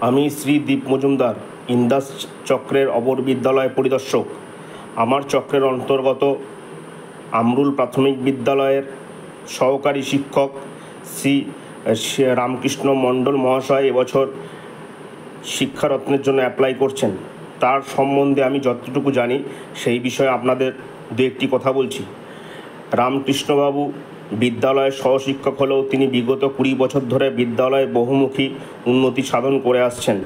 আমি শ্রী দীপ মজুমদার, ইন্দাস চক্রের অপর বিদ্যালয় পরিদর্শক। আমার চক্রের অন্তর্গত আমরুল প্রাথমিক বিদ্যালয়ের সহকারী শিক্ষক শ্রী রামকৃষ্ণ মণ্ডল মহাশয় এবছর শিক্ষারত্নের জন্য অ্যাপ্লাই করছেন। তার সম্বন্ধে আমি যতটুকু জানি সেই বিষয়ে আপনাদের দু একটি কথা বলছি। রামকৃষ্ণবাবু বিদ্যালয়ের সহশিক্ষক হলেও তিনি বিগত 20 বছর ধরে বিদ্যালয়ে বহুমুখী উন্নতি সাধন করে আসছেন।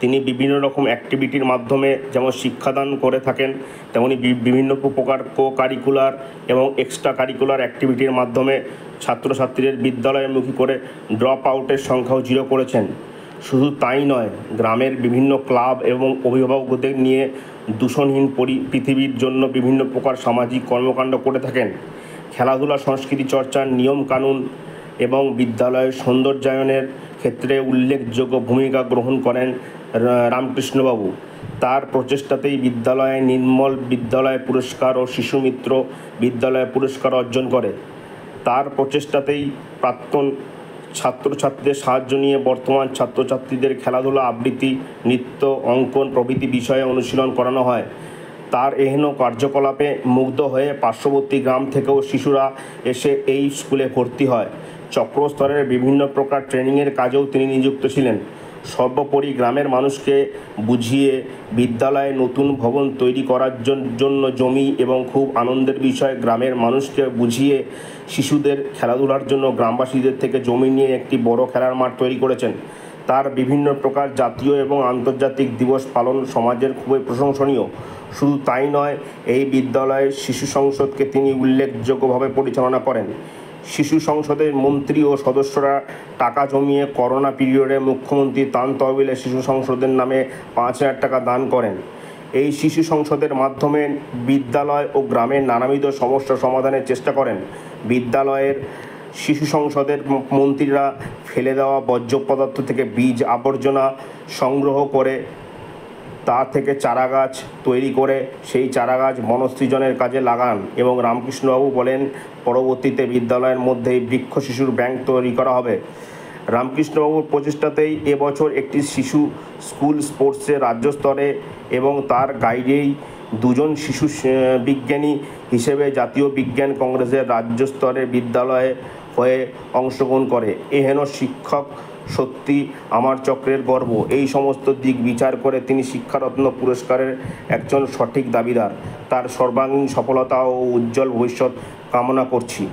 তিনি বিভিন্ন রকম অ্যাক্টিভিটির মাধ্যমে যেমন শিক্ষাদান করে থাকেন, তেমনি বিভিন্ন প্রকার কারিকুলার এবং এক্সট্রা কারিকুলার অ্যাক্টিভিটির মাধ্যমে ছাত্রছাত্রীদের বিদ্যালয়মুখী করে ড্রপ আউটের সংখ্যাও 0 করেছেন। শুধু তাই নয়, গ্রামের বিভিন্ন ক্লাব এবং অভিভাবকদের নিয়ে দূষণহীন পৃথিবীর জন্য বিভিন্ন প্রকার সামাজিক কর্মকাণ্ড করে থাকেন। খেলাধুলা, সংস্কৃতি চর্চার নিয়ম কানুন এবং বিদ্যালয়ের সৌন্দর্যায়নের ক্ষেত্রে উল্লেখযোগ্য ভূমিকা গ্রহণ করেন রামকৃষ্ণবাবু। তার প্রচেষ্টাতেই বিদ্যালয়ে নির্মল বিদ্যালয় পুরস্কার ও শিশু মিত্র বিদ্যালয় পুরস্কার অর্জন করে। তার প্রচেষ্টাতেই প্রাক্তন ছাত্রছাত্রীদের সাহায্য নিয়ে বর্তমান ছাত্রছাত্রীদের খেলাধুলা, আবৃত্তি, নৃত্য, অঙ্কন প্রভৃতি বিষয়ে অনুশীলন করানো হয়। তার এহেন কার্যকলাপে মুগ্ধ হয়ে পার্শ্ববর্তী গ্রাম থেকেও শিশুরা এসে এই স্কুলে ভর্তি হয়। চক্রস্তরের বিভিন্ন প্রকার ট্রেনিংয়ের কাজেও তিনি নিযুক্ত ছিলেন। সর্বোপরি গ্রামের মানুষকে বুঝিয়ে বিদ্যালয়ে নতুন ভবন তৈরি করার জন্য জমি এবং খুব আনন্দের বিষয়, গ্রামের মানুষকে বুঝিয়ে শিশুদের খেলাধুলার জন্য গ্রামবাসীদের থেকে জমি নিয়ে একটি বড় খেলার মাঠ তৈরি করেছেন। তার বিভিন্ন প্রকার জাতীয় এবং আন্তর্জাতিক দিবস পালন সমাজের খুবই প্রশংসনীয়। শুধু তাই নয়, এই বিদ্যালয়ের শিশু সংসদকে তিনি উল্লেখযোগ্যভাবে পরিচালনা করেন। শিশু সংসদের মন্ত্রী ও সদস্যরা টাকা জমিয়ে করোনা পিরিয়ডে মুখ্যমন্ত্রী ত্রাণ তহবিলে শিশু সংসদের নামে 5,000 টাকা দান করেন। এই শিশু সংসদের মাধ্যমে বিদ্যালয় ও গ্রামের নানাবিধ সমস্যা সমাধানের চেষ্টা করেন। বিদ্যালয়ের শিশু সংসদের মন্ত্রীরা ফেলে দেওয়া বর্জ্য পদার্থ থেকে বীজ আবর্জনা সংগ্রহ করে তা থেকে চারাগাছ তৈরি করে সেই চারাগাছ বনসৃজনের কাজে লাগান এবং রামকৃষ্ণবাবু বলেন, পরবর্তীতে বিদ্যালয়ের মধ্যেই বৃক্ষ শিশুর ব্যাংক তৈরি করা হবে। রামকৃষ্ণবাবুর প্রচেষ্টাতেই এবছর একটি শিশু স্কুল স্পোর্টসে রাজ্য স্তরে এবং তার গাইডেই 2 জন শিশু বিজ্ঞানী হিসেবে জাতীয় বিজ্ঞান কংগ্রেসের রাজ্য স্তরে বিদ্যালয়ে হয়ে অংশগ্রহণ করে। এহেন শিক্ষক সত্যি আমার চক্রের গর্ব। এই সমস্ত দিক বিচার করে তিনি শিক্ষারত্ন পুরস্কারের একজন সঠিক দাবিদার। তার সর্বাঙ্গীন সফলতা ও উজ্জ্বল ভবিষ্যৎ কামনা করছি।